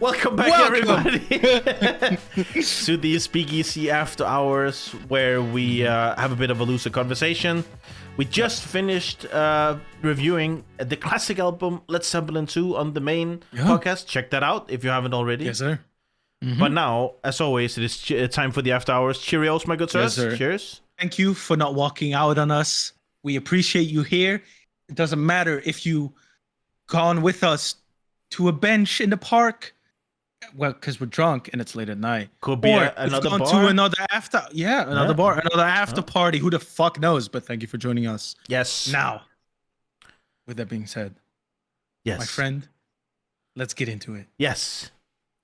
Welcome back, everybody, to the Speakeasy After Hours, where we have a bit of a looser conversation. We just finished reviewing the classic album Led Zeppelin 2 on the main podcast. Check that out if you haven't already. Yes, sir. Mm-hmm. But now, as always, it is time for the After Hours. Cheerios, my good sirs. Yes, sir. Cheers. Thank you for not walking out on us. We appreciate you here. It doesn't matter if you gone with us to a bench in the park. Well, because we're drunk and it's late at night. Could be another bar. To another after, bar, another after party. Who the fuck knows? But thank you for joining us. Yes. Now, with that being said, yes, my friend, let's get into it. Yes.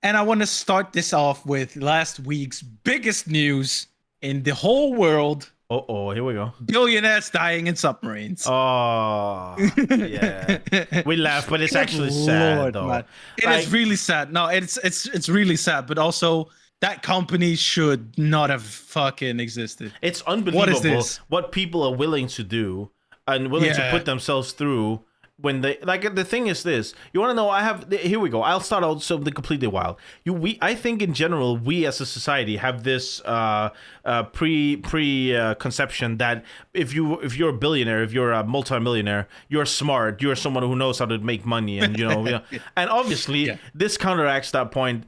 And I want to start this off with last week's biggest news in the whole world. Oh, here we go. Billionaires dying in submarines. Oh, yeah. We laugh, but it's actually sad, though. Man. It is really sad. No, it's really sad, but also that company should not have fucking existed. It's unbelievable what people are willing to do and willing to put themselves through. When they the thing is this, you want to know? Here we go. I'll start out something completely wild. I think in general we as a society have this preconception that if you're a billionaire, if you're a multimillionaire, you're smart, you're someone who knows how to make money, and and obviously this counteracts that point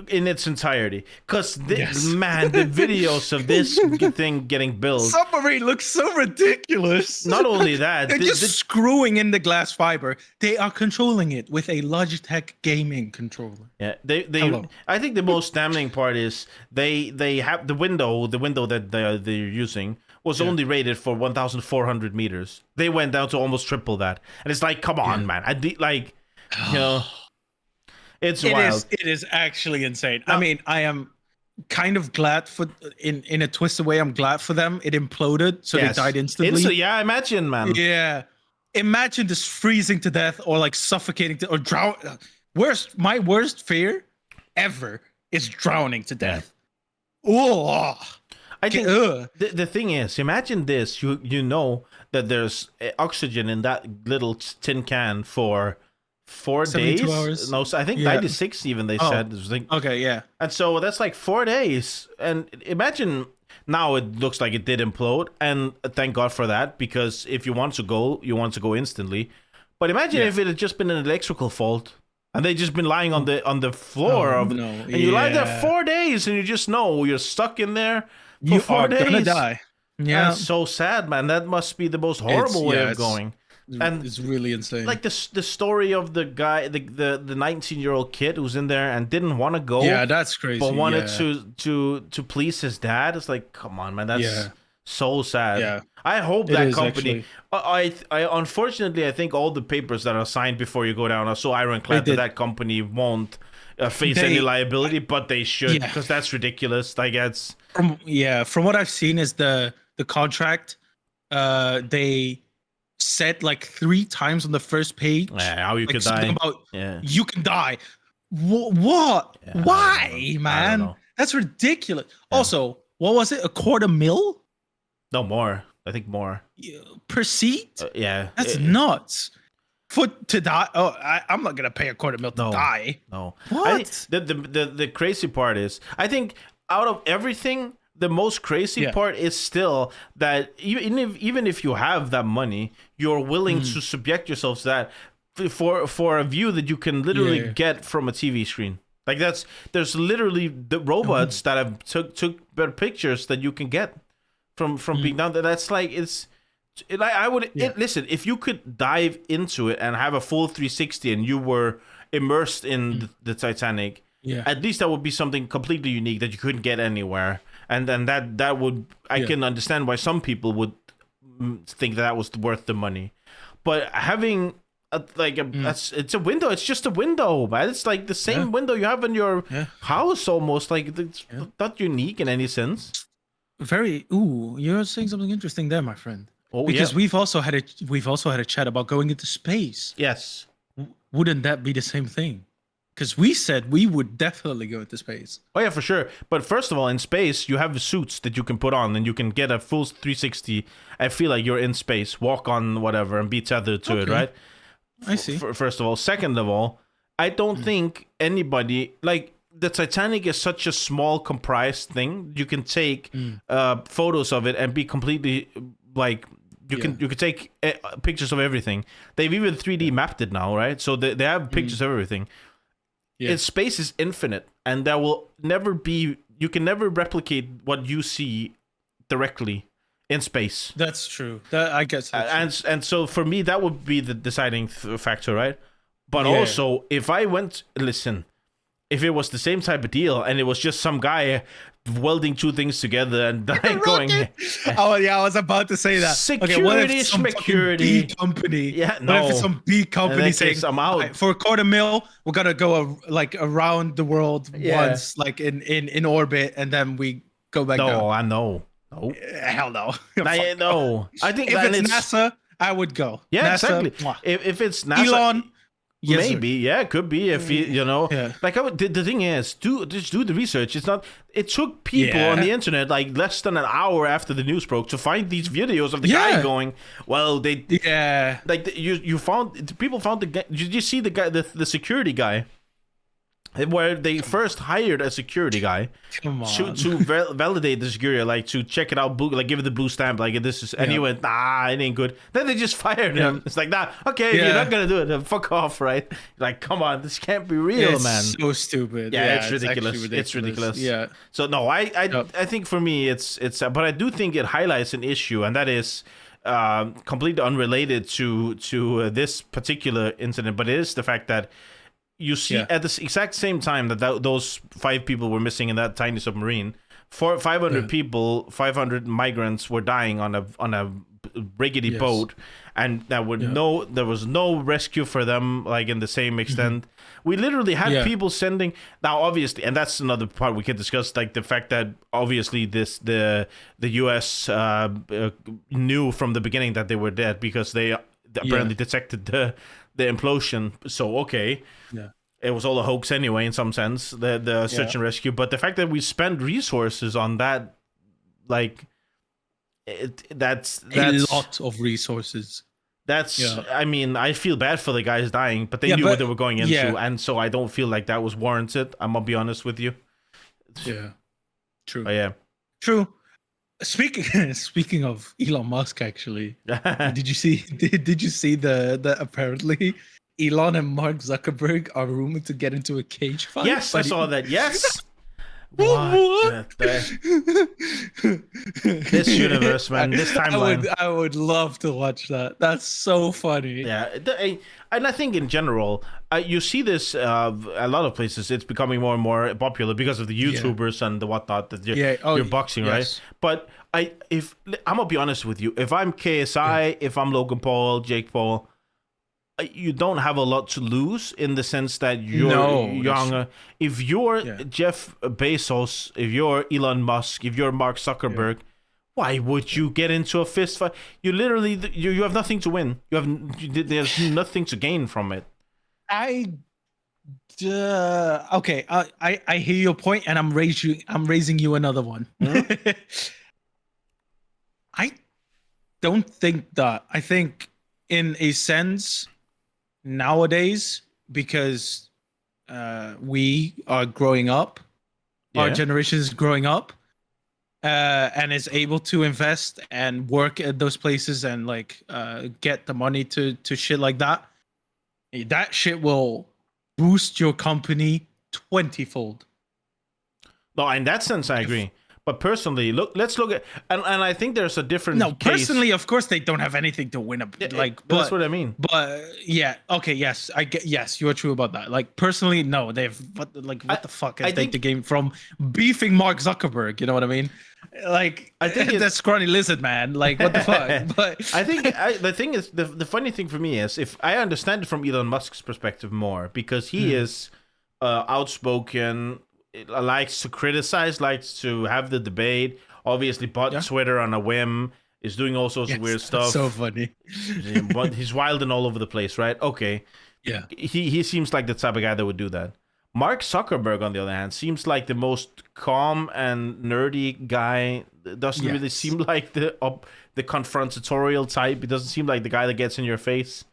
in its entirety, because man, the videos of this thing getting built, Submarine looks so ridiculous. Not only that, they're just screwing in the glass fiber. They are controlling it with a Logitech gaming controller. Yeah, they I think the most damning part is they have the window that they're using was only rated for 1,400 meters. They went down to almost triple that, and it's like, come on, man. It's wild. It is actually insane. I mean, I am kind of glad for, in a twisted way, I'm glad for them. It imploded, so they died instantly. Yeah, imagine, man. Yeah. Imagine just freezing to death or like suffocating or drown. My worst fear ever is drowning to death. Oh. I think the thing is, imagine this. You know that there's oxygen in that little tin can for 4 days. Hours? No, I think 96 even they said. Okay, yeah. And so that's like 4 days. And imagine now it looks like it did implode, and thank God for that, because if you want to go instantly. But imagine if it had just been an electrical fault and they just been lying on the floor and you lie there 4 days and you just know you're stuck in there for 4 days. Gonna die. Yeah. That's so sad, man. That must be the most horrible way of going. And it's really insane. Like the story of the guy, the 19-year-old kid who's in there and didn't want to go. Yeah, that's crazy. But wanted to please his dad. It's like, come on, man. That's so sad. Yeah. I hope that company. I unfortunately, I think all the papers that are signed before you go down are so ironclad that company won't face any liability, but they should, because that's ridiculous. Like it's from what I've seen is the contract. They said like 3 times on the first page how you could die. You can die. What? Yeah, why, man? That's ridiculous. Also, what was it? $250,000? No, more. I think more. Per seat? That's nuts. To die? Oh, I'm not gonna pay $250,000 to die. No. What? The crazy part is, I think out of everything, the most crazy part is still that even if you have that money, you're willing to subject yourself to that for a view that you can literally get from a TV screen. Like there's literally the robots that have took better pictures that you can get from being down there. That's like listen, if you could dive into it and have a full 360 and you were immersed in the Titanic, at least that would be something completely unique that you couldn't get anywhere. And then that would, I can understand why some people would think that was worth the money. But having it's a window. It's just a window, man. It's like the same window you have in your house almost. Like it's not unique in any sense. You're saying something interesting there, my friend. Because we've also had a chat about going into space. Yes. Wouldn't that be the same thing? Because we said we would definitely go into space. Oh, yeah, for sure. But first of all, in space, you have the suits that you can put on and you can get a full 360. I feel like you're in space, walk on whatever, and be tethered to it, right? I see. First of all. Second of all, I don't think anybody like the Titanic is such a small comprised thing. You can take photos of it and be completely like you can take pictures of everything. They've even 3D mapped it now, right? So they have pictures of everything. Yeah. Its space is infinite, and there will never be. You can never replicate what you see directly in space. That's true. I guess. And so for me, that would be the deciding factor, right? But also, if I went, listen, if it was the same type of deal and it was just some guy welding two things together and going, oh yeah, I was about to say that. Security, what if some B company? Yeah, no. What if it's some B company saying, I'm out. For $250,000, we're gonna go around the world once, like in orbit, and then we go back down. No, I know. No. Hell no. No. I think if it's NASA, I would go. Yeah, NASA, exactly. If it's NASA, Elon. Yes, maybe, yeah, it could be if you know, like the thing is, just do the research. It's not. It took people on the internet like less than an hour after the news broke to find these videos of the guy going. Well, they like you found people found the guy. Did you see the guy, the security guy? Where they first hired a security guy to validate the security, like to check it out, like give it the blue stamp, like this is, and he went, nah, it ain't good. Then they just fired him. It's like, nah, okay, if you're not gonna do it, then fuck off, right? Like, come on, this can't be real, man. So stupid. Yeah, it's ridiculous. It's ridiculous. Yeah. So no, I think for me it's, but I do think it highlights an issue, and that is completely unrelated to this particular incident, but it is the fact that. You see, at the exact same time that those 5 people were missing in that tiny submarine, 500 people, 500 migrants were dying on a rickety boat, and there was no rescue for them, like in the same extent. We literally had people sending. Now, obviously, and that's another part we can discuss, like the fact that obviously the U.S. Knew from the beginning that they were dead because they apparently detected the implosion. So it was all a hoax anyway, in some sense, the search and rescue. But the fact that we spent resources on that, like, that's a lot of resources. That's I mean, I feel bad for the guys dying, but they knew what they were going into, and so I don't feel like that was warranted. I'm gonna be honest with you. Yeah, true. But true. Speaking of Elon Musk, actually, did you see the apparently Elon and Mark Zuckerberg are rumored to get into a cage fight? Yes, I saw that. Yes. What? This universe, man. This timeline. I would love to watch that. That's so funny. Yeah, and I think in general, you see this a lot of places. It's becoming more and more popular because of the YouTubers and the whatnot that you're boxing, right? But I'm gonna be honest with you. If I'm KSI, if I'm Logan Paul, Jake Paul, you don't have a lot to lose in the sense that you're younger. If you're Jeff Bezos, if you're Elon Musk, if you're Mark Zuckerberg, why would you get into a fist fight? You literally you have nothing to win. There's nothing to gain from it. I hear your point, and I'm raising you another one. Mm-hmm. I don't think that. I think in a sense nowadays, because we are growing up, our generation is growing up, and is able to invest and work at those places and like get the money to shit like that. That shit will boost your company 20-fold. No, in that sense, I agree. But personally, let's look at, and I think there's a different. No, personally, of course, they don't have anything to win. That's what I mean. But yes, I get. Yes, you are true about that. Like personally, no, what the fuck is the game from beefing Mark Zuckerberg? You know what I mean? Like I think that scrawny lizard man. Like what the fuck? But I think the thing is the funny thing for me is if I understand it from Elon Musk's perspective more because he is outspoken. Likes to criticize, likes to have the debate. Obviously, bought Twitter on a whim. Is doing all sorts of weird stuff. So funny. But he's wild and all over the place, right? Okay. Yeah. He seems like the type of guy that would do that. Mark Zuckerberg, on the other hand, seems like the most calm and nerdy guy. Doesn't really seem like the confrontatorial type. He doesn't seem like the guy that gets in your face.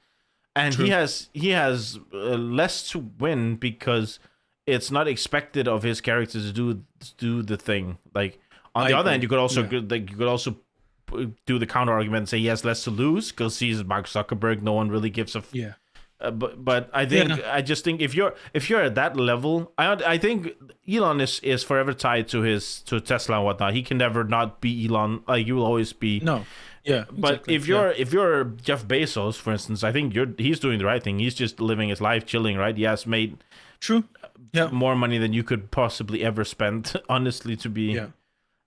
and True. he has less to win because it's not expected of his character to do the thing. Like on the other hand, you could also do the counter argument and say he has less to lose because he's Mark Zuckerberg. No one really gives a but I think I just think if you're at that level, I think Elon is forever tied to Tesla and whatnot. He can never not be Elon. Like you will always be. No. Yeah. But exactly. if you're Jeff Bezos, for instance, I think he's doing the right thing. He's just living his life, chilling, right? He has made more money than you could possibly ever spend, honestly, to be. Yeah.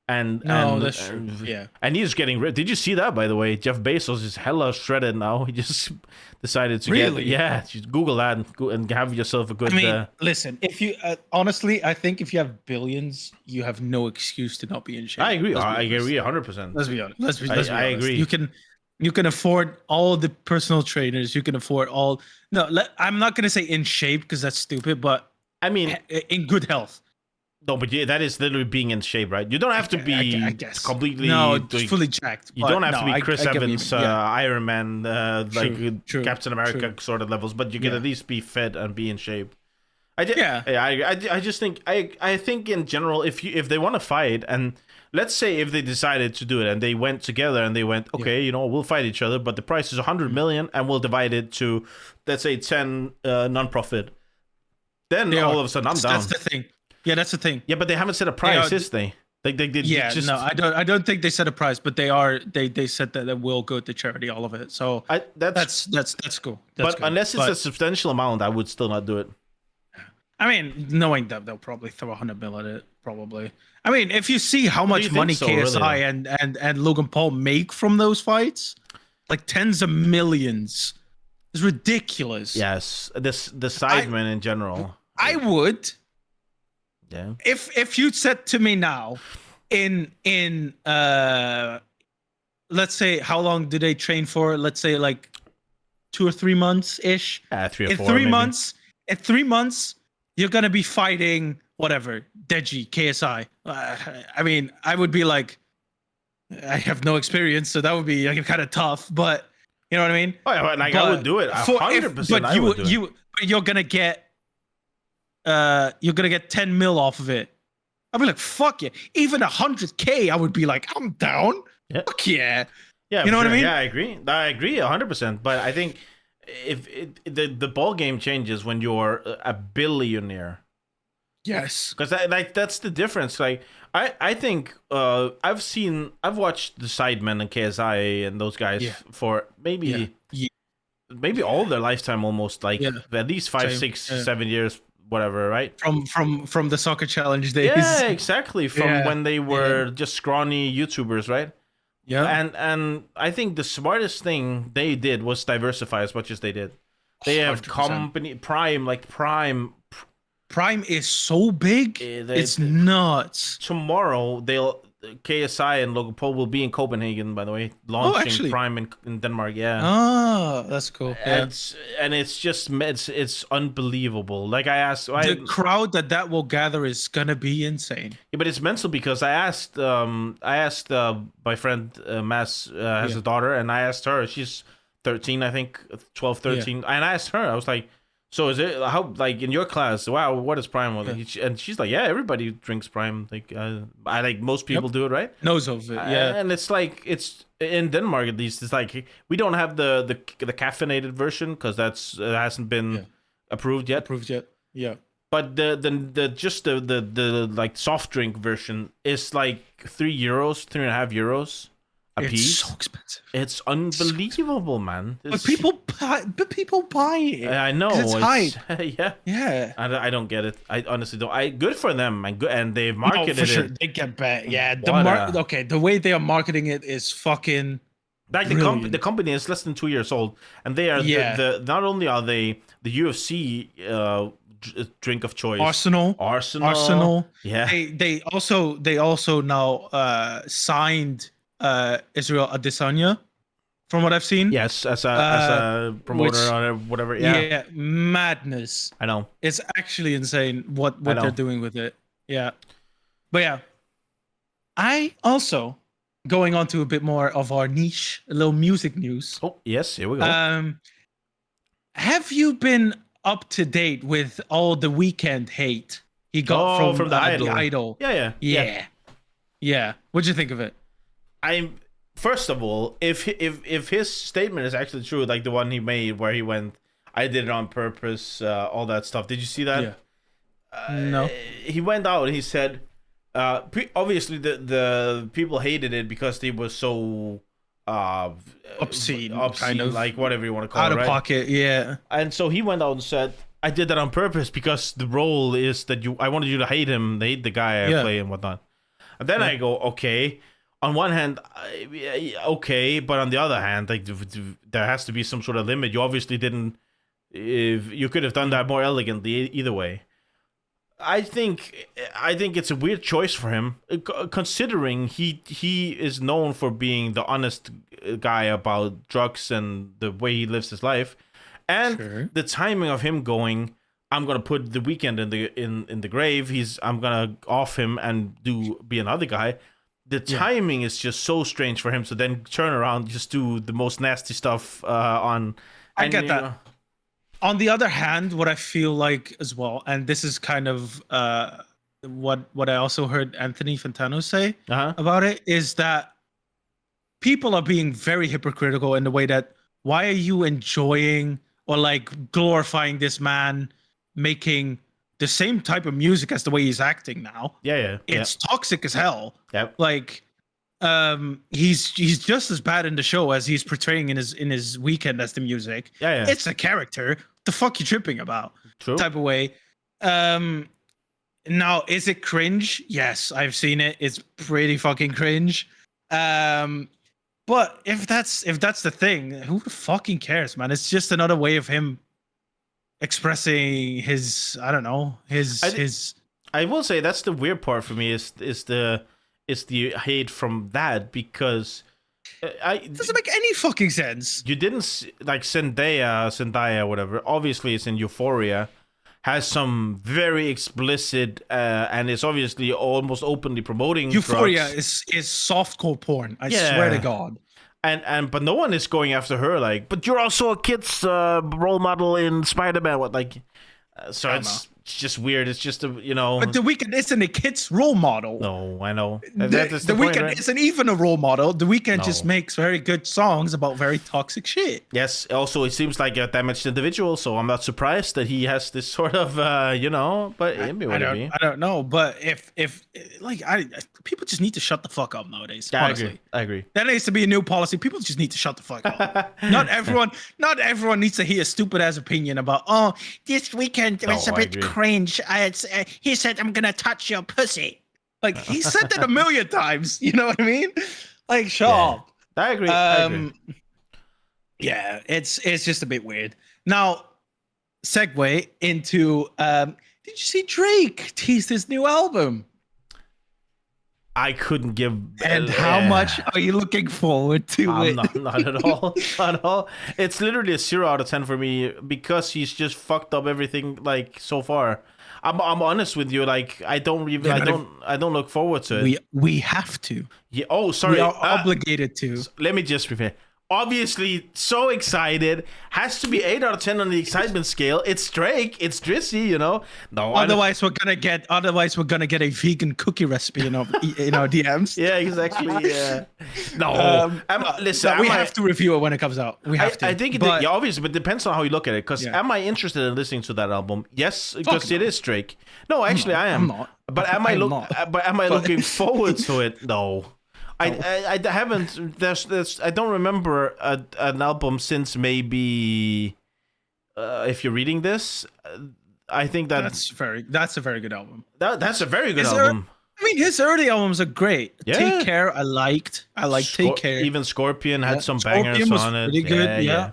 That's true. Yeah. And he's getting rid. Did you see that, by the way? Jeff Bezos is hella shredded now. He just decided to just Google that and have yourself a good. I mean, listen. If you honestly, I think if you have billions, you have no excuse to not be in shape. I agree. I agree 100%. Let's be honest. Let's be honest. I agree. You can afford all the personal trainers. You can afford all. No, I'm not gonna say in shape because that's stupid. But I mean, in good health. No, but that is literally being in shape, right? You don't have to be completely fully jacked. You don't have to be Chris Evans, Iron Man, true, Captain America sort of levels, but you can at least be fit and be in shape. I just think I think in general, if they want to fight, and let's say if they decided to do it and they went together and they went, okay, we'll fight each other, but the price is 100 million and we'll divide it to, let's say 10 non-profit. Then all of a sudden I'm down. That's the thing. Yeah, that's the thing. Yeah, but they haven't set a price, is they? They no, I don't think they set a price, but they said that it will go to charity, all of it. So that's cool. But unless it's a substantial amount, I would still not do it. I mean, knowing that they'll probably throw 100 mil at it, probably. I mean, if you see how much money KSI and Logan Paul make from those fights, like tens of millions, it's ridiculous. Yes, the Sidemen in general. I would. Yeah. If you said to me now, in let's say how long do they train for? Let's say like 2 or 3 months ish. 3 or 4. In 3 months. In 3 months, you're gonna be fighting whatever Deji, KSI. I mean, I would be like, I have no experience, so that would be like kind of tough. But you know what I mean? Oh yeah, like I would do it 100%. But you're gonna get. You're gonna get 10 mil off of it. I'd be like, fuck yeah. Even 100K, I would be like, I'm down. Yeah. Fuck yeah. Yeah, you know what I mean? Yeah, I agree 100%. But I think if the ball game changes when you're a billionaire. Yes. Because that's the difference. Like I think I've watched the Sidemen and KSI and those guys for maybe all their lifetime, almost like at least 5, 6, 7 years. Whatever, right? From the soccer challenge days. Yeah, exactly. From when they were just scrawny YouTubers, right? Yeah. And I think the smartest thing they did was diversify as much as they did. They have 100%. Prime is so big. It's nuts. Tomorrow KSI and Logan Paul will be in Copenhagen, by the way, launching Prime in Denmark. Yeah. Oh, that's cool. Yeah. It's unbelievable. Like I asked, the crowd that will gather is gonna be insane. Yeah, but it's mental because I asked my friend Mass has a daughter, and I asked her. She's 13, I think, 12, 13, and I asked her. I was like, so is it how, like, in your class? Wow, what is Prime? And she's like, yeah, everybody drinks Prime. Like, I like most people do it, right? Knows of it, yeah. And it's like, it's in Denmark at least. It's like we don't have the caffeinated version because it hasn't been approved yet. Yeah. But the like soft drink version is like €3, 3.5 euros. It's so expensive. It's unbelievable, man. But people buy it. I know. It's hype. Yeah. I don't get it. I honestly don't. Good for them, and they've marketed for sure. it. They get back. Yeah. The way they are marketing it is fucking. Like the company is less than 2 years old, and they are not only are they the UFC drink of choice. Arsenal. Yeah. They also now signed Israel Adesanya, from what I've seen. Yes, as a promoter or whatever. Yeah, madness. I know. It's actually insane what they're doing with it. Yeah, but yeah, I also going on to a bit more of our niche, a little music news. Oh yes, here we go. have you been up to date with all the Weeknd hate he got from the Idol. The Idol? Yeah. What'd you think of it? First of all, if his statement is actually true, like the one he made where he went, "I did it on purpose," all that stuff. Did you see that? Yeah. No. He went out and he said, obviously the people hated it because they were so obscene, kind of, like whatever you want to call out it, of pocket, yeah. And so he went out and said, "I did that on purpose because the role is that I wanted you to hate him, hate the guy I play and whatnot." And then I go, okay. On one hand, okay, but on the other hand, like there has to be some sort of limit. You obviously didn't. If you could have done that more elegantly, either way. I think it's a weird choice for him, considering he is known for being the honest guy about drugs and the way he lives his life, and the timing of him going, "I'm gonna put the Weeknd in the grave. I'm gonna off him and be another guy." The timing is just so strange for him to then turn around and just do the most nasty stuff on. I get that. On the other hand, what I feel like as well, and this is kind of what I also heard Anthony Fantano say about it, is that people are being very hypocritical in the way that, why are you enjoying or like glorifying this man making the same type of music as the way he's acting now? It's toxic as hell. Like he's just as bad in the show as he's portraying in his Weeknd as the music. It's a character. The fuck you tripping about? Type of way. Now, is it cringe? Yes, I've seen it. It's pretty fucking cringe. But if that's the thing, who fucking cares, man? It's just another way of him expressing his, I don't know, his. I will say that's the weird part for me is the hate from that, because it doesn't make any fucking sense. You didn't like Zendaya, whatever. Obviously, it's in Euphoria. Has some very explicit and it's obviously almost openly promoting Euphoria drugs. is softcore porn. I swear to God. And but no one is going after her like, but you're also a kid's role model in Spider-Man. What like? So it's just weird. It's just but The Weeknd isn't a kid's role model. No, I know. The Weeknd right? isn't even a role model. The Weeknd just makes very good songs about very toxic shit. Yes. Also, it seems like a damaged individual, so I'm not surprised that he has this sort of, But I don't know. But if people just need to shut the fuck up nowadays. Yeah, honestly, I agree. That needs to be a new policy. People just need to shut the fuck up. Not everyone needs to hear a stupid ass opinion about this Weeknd was a bit cringe. He said, "I'm gonna touch your pussy." Like he said that a million times. You know what I mean? Like, shut up. I agree. I agree. Yeah, it's just a bit weird. Now, segue into did you see Drake tease his new album? I couldn't give. And how much are you looking forward to it? Not at all. Not at all. It's literally a 0 out of 10 for me because he's just fucked up everything like so far. I'm honest with you. Like I don't look forward to it. We have to. Yeah. Oh, sorry. We are obligated to. Let me just prepare. Obviously, so excited. Has to be 8 out of 10 on the excitement scale. It's Drake. It's Drizzy. No. Otherwise, we're gonna get a vegan cookie recipe in our DMs. Yeah, exactly. Yeah. No. Listen, we have to review it when it comes out. We have to. I think obviously, but it depends on how you look at it. Because am I interested in listening to that album? Yes, because it is Drake. No, actually, I am. I'm not. But am I looking forward to it? No. I haven't. I don't remember an album since maybe. If you're reading this, I think that's a very good album. That's a very good album. His early albums are great. Yeah. Take Care, I liked. Take Care. Even Scorpion had some bangers on it. Pretty good. Yeah.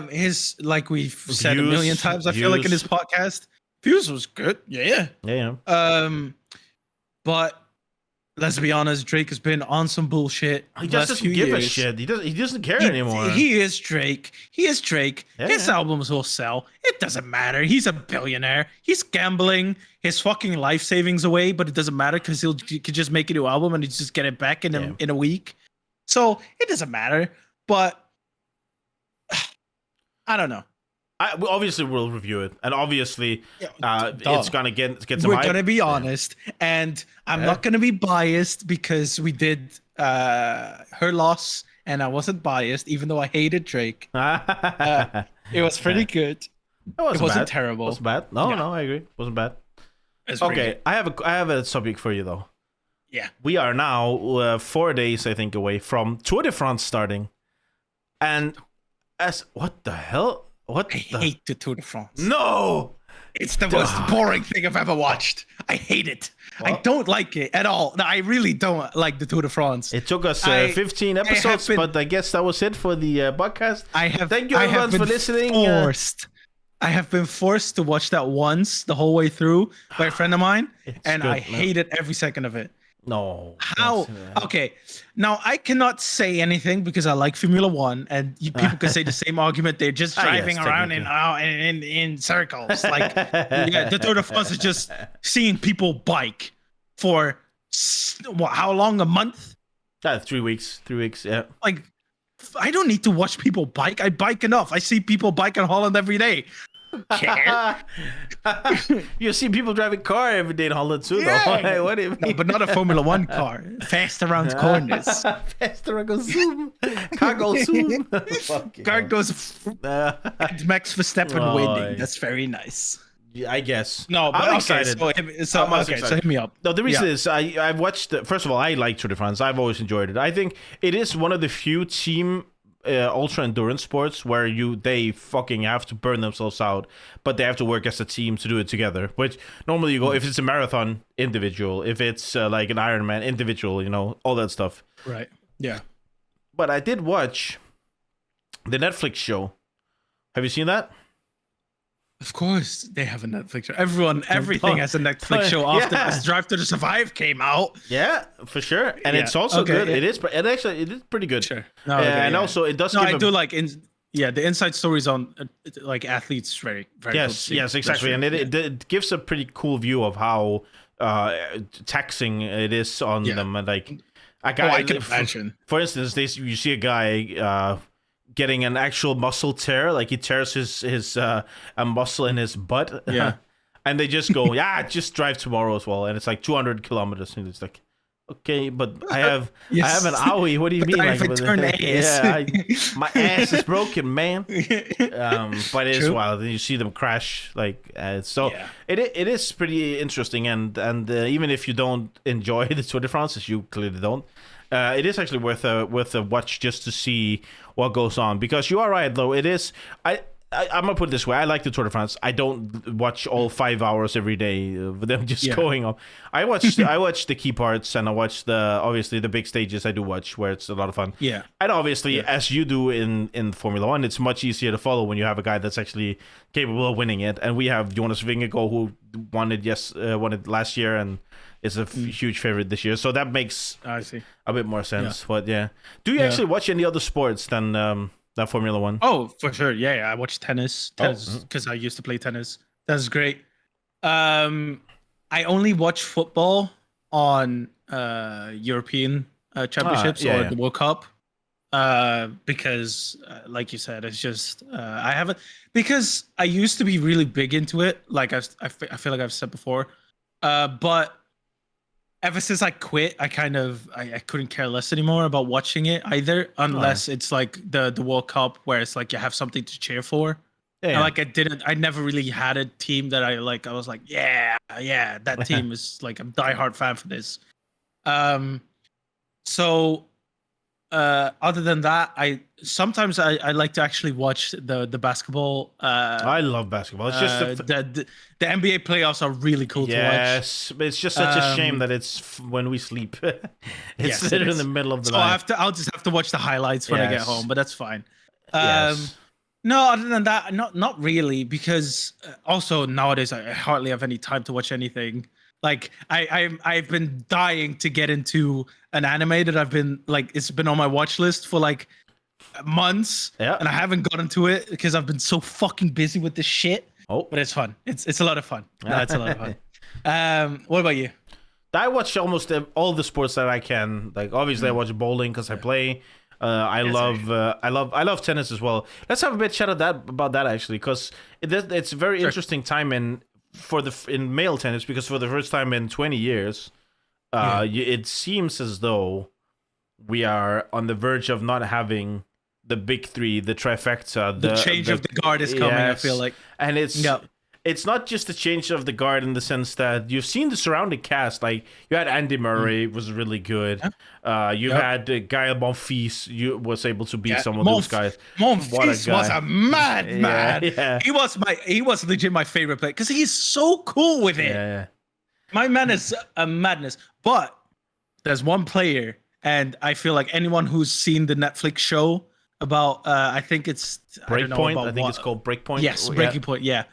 His, like we've said a million times, I feel like in his podcast, Views was good. Yeah. But let's be honest, Drake has been on some bullshit. He just doesn't give a shit. He doesn't care anymore. He is Drake. Yeah. His albums will sell. It doesn't matter. He's a billionaire. He's gambling his fucking life savings away, but it doesn't matter because he could just make a new album and he just get it back in a week. So it doesn't matter. But I don't know. We obviously will review it, and obviously, it's gonna get some. We're gonna be honest, and I'm not gonna be biased because we did her loss, and I wasn't biased, even though I hated Drake. It was pretty good. It wasn't terrible. It wasn't bad. No, I agree. It wasn't bad. Okay, I have a subject for you though. Yeah, we are now 4 days, I think, away from Tour de France starting, and what the hell? I hate the Tour de France. No! It's the most boring thing I've ever watched. I hate it. I don't like it at all. No, I really don't like the Tour de France. It took us 15 episodes, but I guess that was it for the podcast. Thank you everyone for listening. I have been forced to watch that once the whole way through by a friend of mine, I hated every second of it. No. How? Okay. Now, I cannot say anything because I like Formula One, and people can say the same argument. They're just driving around in circles. Like, the Tour de France is just seeing people bike for how long? A month? 3 weeks. 3 weeks, yeah. Like, I don't need to watch people bike. I bike enough. I see people bike in Holland every day. Care. You see people driving car every day in Holland too, though. Yeah. What do you mean? No, but not a Formula One car. Fast around corners. Fast around zoom. Car goes zoom. Car goes. And Max Verstappen winning. That's very nice. Yeah, I guess. No, but I'm excited. So hit me up. No, the reason is I've watched. First of all, I like Tour de France. I've always enjoyed it. I think it is one of the few team ultra endurance sports where they fucking have to burn themselves out, but they have to work as a team to do it together. Which normally you go if it's a marathon, individual. If it's like an Ironman, individual. All that stuff. Right. Yeah. But I did watch the Netflix show. Have you seen that? Of course, they have a Netflix show. Everything has a Netflix show after Drive to Survive came out. Yeah, for sure. And it's also good. Yeah. It is pretty good. Sure. Also, it does. No, I do like the inside stories on like athletes. Very, very. Yes, exactly. And it gives a pretty cool view of how taxing it is on them. And like a guy, I can imagine. For instance, you see a guy. Getting an actual muscle tear, like he tears his a muscle in his butt. Yeah. And they just go, just drive tomorrow as well. And it's like 200 kilometers. And it's like, okay, but I have an owie. What do you mean? Like, my ass is broken, man. But it is wild. And you see them crash. It is pretty interesting. And even if you don't enjoy the Tour de France, as you clearly don't, it is actually worth a watch just to see what goes on, because you are right though. It is. I'm gonna put it this way. I like the Tour de France. I don't watch all 5 hours every day of them just going on. I watch the key parts, and I watch obviously the big stages. I do watch where it's a lot of fun. Yeah. And obviously, as you do in Formula One, it's much easier to follow when you have a guy that's actually capable of winning it. And we have Jonas Vingegaard, who won it last year, and is a huge favorite this year. So that makes a bit more sense. Yeah. But do you actually watch any other sports than Formula One? Oh, for sure. Yeah, I watch tennis because I used to play tennis. That's great. I only watch football on European championships or the World Cup because, like you said, it's just I haven't, because I used to be really big into it. Like I feel like I've said before, but ever since I quit, I couldn't care less anymore about watching it either, unless it's like the World Cup where it's like you have something to cheer for. Yeah. Like I never really had a team that I was like, that team is like a diehard fan for this. So other than that, I sometimes like to actually watch the basketball. I love basketball. It's just the NBA playoffs are really cool to watch. Yes, but it's just such a shame that it's when we sleep. It's in the middle of the night. I'll just have to watch the highlights when I get home, but that's fine. No, other than that, not really, because also nowadays I hardly have any time to watch anything. Like I've been dying to get into an anime that I've been like, it's been on my watch list for like months, and I haven't gotten to it because I've been so fucking busy with this shit. But it's fun. It's a lot of fun. No, it's a lot of fun. What about you? I watch almost all the sports that I can. Like obviously I watch bowling because I play. I love tennis as well. Let's have a bit chat about that actually, because it's a very interesting time in male tennis, because for the first time in 20 years, it seems as though we are on the verge of not having the big three, the trifecta. The change of the guard is coming. Yes. I feel like, and it's not just a change of the guard in the sense that you've seen the surrounding cast. Like you had Andy Murray was really good. You had Gael Monfils. You was able to beat some of those guys. Monfils was a madman. Yeah. He was legit my favorite player because he's so cool with it. Yeah. My man is a madness. But there's one player, and I feel like anyone who's seen the Netflix show about, I think it's Breakpoint. I think it's called Breakpoint. Yes, Breaking Point. Yeah.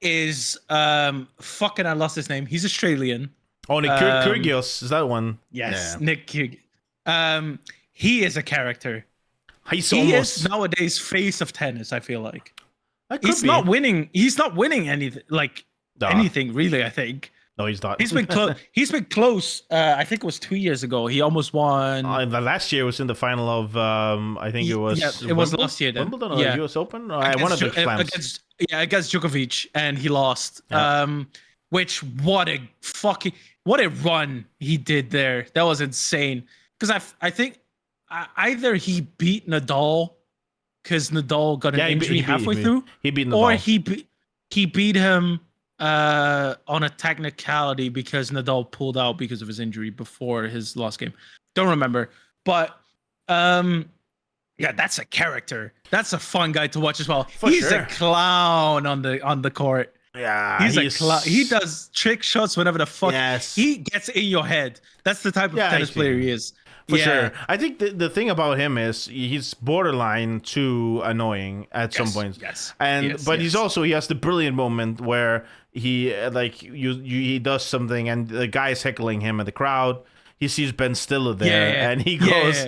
Is fucking I lost his name. He's Australian. Oh, Nick Kyrgios, is that one? Yes, yeah. Nick Kyrgios. He is a character. He is nowadays face of tennis. I feel like he's not winning. He's not winning anything anything really. I think. No, he's not. He's been close. He's been close. I think it was 2 years ago. He almost won. The last year was in the final of. I think it was. Yeah, it was last year. Then. Wimbledon or US Open. One of the slams. Against Djokovic, and he lost. Yeah. Which what a run he did there. That was insane. Because I think either he beat Nadal because Nadal got an injury halfway through. He beat Nadal. Or he beat him on a technicality because Nadal pulled out because of his injury before his last game. Don't remember. But yeah, that's a character. That's a fun guy to watch as well. He's a clown on the court. Yeah, he's a clown. He does trick shots whenever the fuck. Yes. He gets in your head. That's the type of tennis player he is. For sure. I think the thing about him is he's borderline too annoying at some points. Yes. But he has the brilliant moment where he he does something and the guy's heckling him in the crowd. He sees Ben Stiller there, and he goes,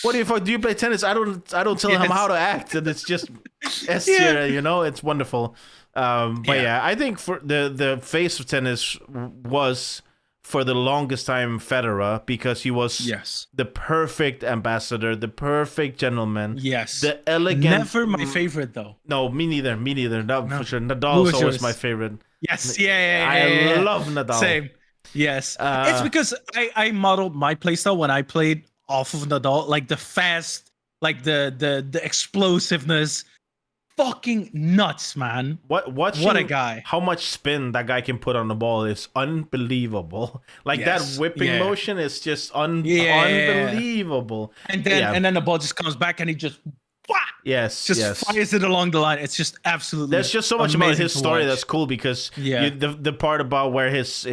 "What the fuck? Do you play tennis? I don't tell him how to act." And it's just it's wonderful. I think for the face of tennis was for the longest time Federer, because he was the perfect ambassador, the perfect gentleman. Yes, the elegant. Never my favorite though. No, me neither. No, for sure. Nadal is always my favorite. Yes, I love Nadal. Same. Yes, it's because I modeled my playstyle when I played off of Nadal, like the fast, like the explosiveness, fucking nuts, man. What a guy! How much spin that guy can put on the ball is unbelievable. Like that whipping motion is just unbelievable. And then the ball just comes back and he just. Fires it along the line. It's just absolutely. There's just so much about his story that's cool, because the part about where his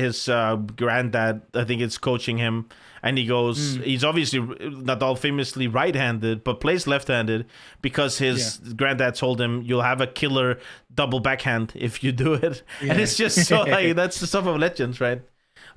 granddad, I think it's coaching him, and he goes, he's obviously Nadal famously right-handed but plays left-handed because his granddad told him you'll have a killer double backhand if you do it, and it's just so like that's the stuff of legends, right?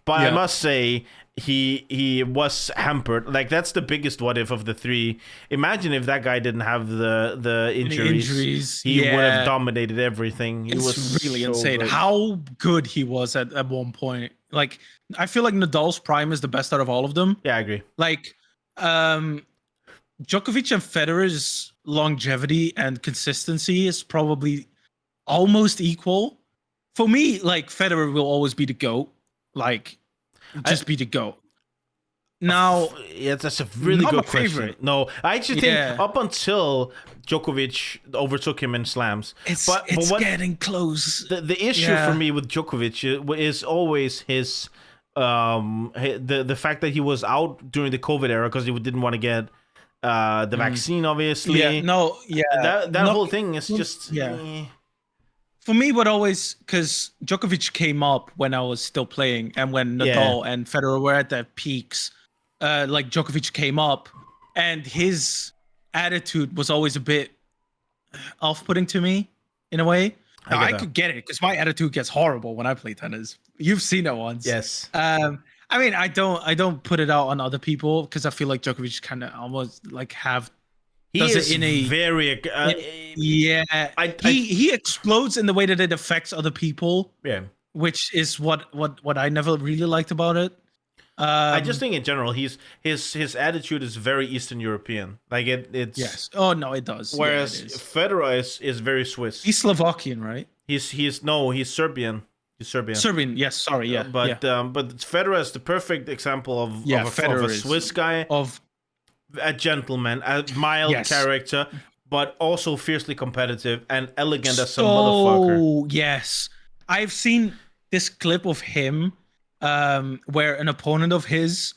But I must say, he was hampered. Like, that's the biggest what if of the three. Imagine if that guy didn't have the injuries. He would have dominated everything. It was really insane how good he was at one point. Like, I feel like Nadal's prime is the best out of all of them. Yeah, I agree. Like, Djokovic and Federer's longevity and consistency is probably almost equal. For me, like, Federer will always be the GOAT. Like, just be the GOAT. Now, that's a really good question. Favorite. No, I actually think up until Djokovic overtook him in slams, it's getting close. The issue for me with Djokovic is always his the fact that he was out during the COVID era because he didn't want to get the vaccine, obviously. That whole thing is just For me, because Djokovic came up when I was still playing, and when Nadal and Federer were at their peaks, like Djokovic came up, and his attitude was always a bit off-putting to me, in a way. I could get it, because my attitude gets horrible when I play tennis. You've seen it once. Yes. I mean, I don't put it out on other people, because I feel like Djokovic kind of almost like he explodes in the way that it affects other people. Yeah, which is what I never really liked about it. I just think in general, his attitude is very Eastern European. Like it's yes. Oh no, it does. Whereas it is. Federer is very Swiss. He's Slovakian, right? He's Serbian. He's Serbian. Serbian, yes. Sorry, yeah. But Federer is the perfect example of a Swiss guy, of a gentleman, a mild character, but also fiercely competitive and elegant as a motherfucker. Oh yes, I've seen this clip of him where an opponent of his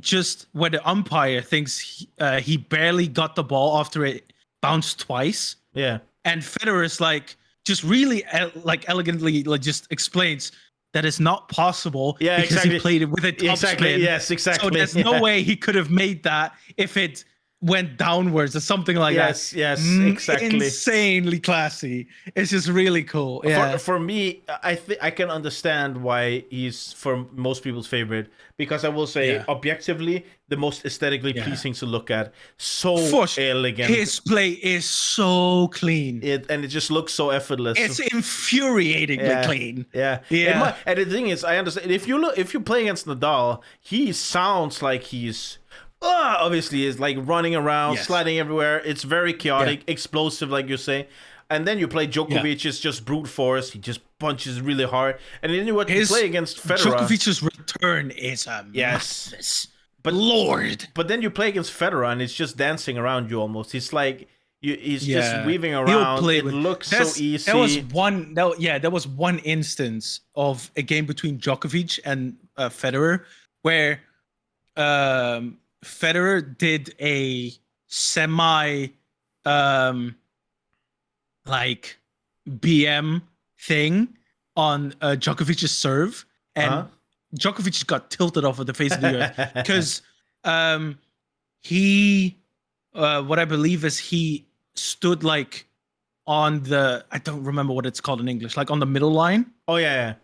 just where the umpire thinks he barely got the ball after it bounced twice. Yeah. And Federer's like just really elegantly just explains that it's not possible because he played it with a top spin. Yes, exactly. So there's no way he could have made that if it went downwards or something like that. Yes, exactly. Insanely classy. It's just really cool. Yeah. For me, I can understand why he's for most people's favorite, because I will say objectively the most aesthetically pleasing to look at. So elegant. His play is so clean. And it just looks so effortless. It's infuriatingly clean. Yeah. And the thing is, I understand if you play against Nadal, he sounds like he's obviously is like running around, sliding everywhere. It's very chaotic, explosive, like you say. And then you play Djokovic, is just brute force. He just punches really hard. And then you play against Federer. Djokovic's return is madness. But Lord. But then you play against Federer, and it's just dancing around you almost. He's like he's just weaving around. It looks so easy. There was one instance of a game between Djokovic and Federer where Federer did a semi like BM thing on Djokovic's serve, and Djokovic got tilted off of the face of the earth because he what I believe is he stood like on the, I don't remember what it's called in English, like on the middle line. Oh yeah,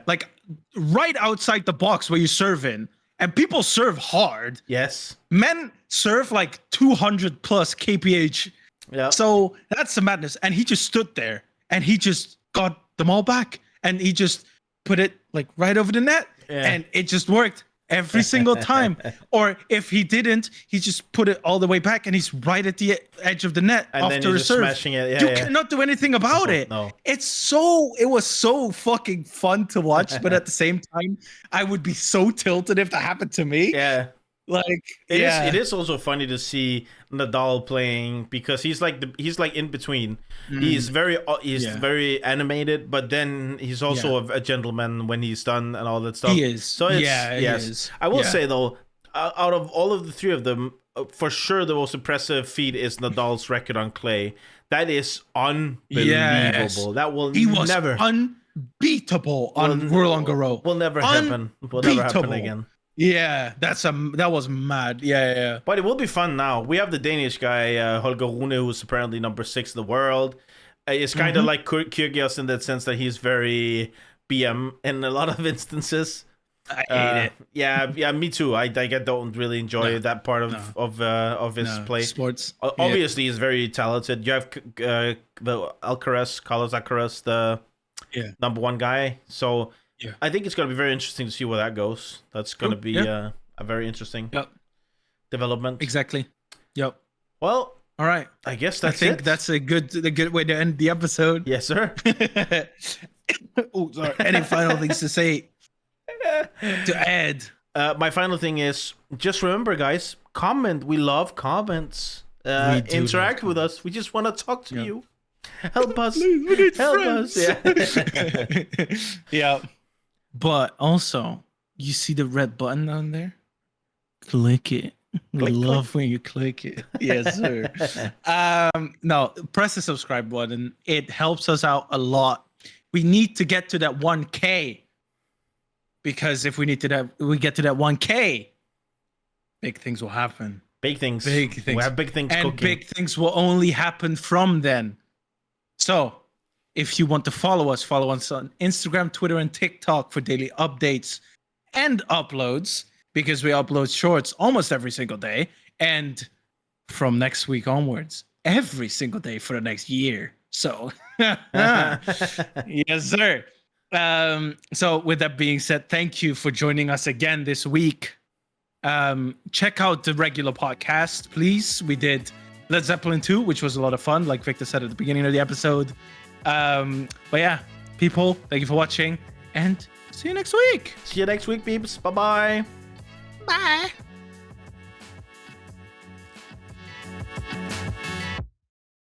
like right outside the box where you serve in. And people serve hard. Yes. Men serve like 200 plus kph. Yeah. So that's the madness. And he just stood there and he just got them all back. And he just put it like right over the net. Yeah. And it just worked every single time. Or if he didn't, he just put it all the way back and he's right at the edge of the net and after a serve. Smashing it. You cannot do anything about it. No. It was so fucking fun to watch, but at the same time, I would be so tilted if that happened to me. Yeah. Like it is also funny to see Nadal playing because he's like in between. He's very animated, but then he's also a gentleman when he's done and all that stuff. He is. So he is. I will say though, out of all of the three of them, for sure the most impressive feat is Nadal's record on clay. That is unbelievable. Yes. That will was never unbeatable on Roland Garros. Will never happen. Will never happen again. Yeah, that was mad. Yeah. But it will be fun now. We have the Danish guy, Holger Rune, who's apparently number 6 in the world. It's kind of like Kyrgios in that sense that he's very BM in a lot of instances. I hate it. Yeah, me too. I don't really enjoy that part of his play. Sports. Obviously, he's very talented. You have the Carlos Alcaraz, the number 1 guy. So I think it's going to be very interesting to see where that goes. That's going to be a very interesting development. Exactly. Yep. Well, all right. I guess that's it. That's a good way to end the episode. Yes, sir. Oh, sorry. Any final things to say? To add? My final thing is just remember, guys, comment. We love comments. Interact with us. We just want to talk to you. Help us. Help us. Yeah. Yeah. But also, you see the red button down there? Click it. We love when you click it. Yes, sir. No, press the subscribe button. It helps us out a lot. We need to get to that 1K. Because if we get to that 1K, big things will happen. Big things. We have big things and cooking. Big things will only happen from then. So, if you want to follow us on Instagram, Twitter, and TikTok for daily updates and uploads, because we upload shorts almost every single day. And from next week onwards, every single day for the next year. So, yes, sir. So with that being said, thank you for joining us again this week. Check out the regular podcast, please. We did Led Zeppelin 2, which was a lot of fun, like Victor said at the beginning of the episode. But yeah, people, thank you for watching, and see you next week. See you next week, peeps. Bye-bye. Bye.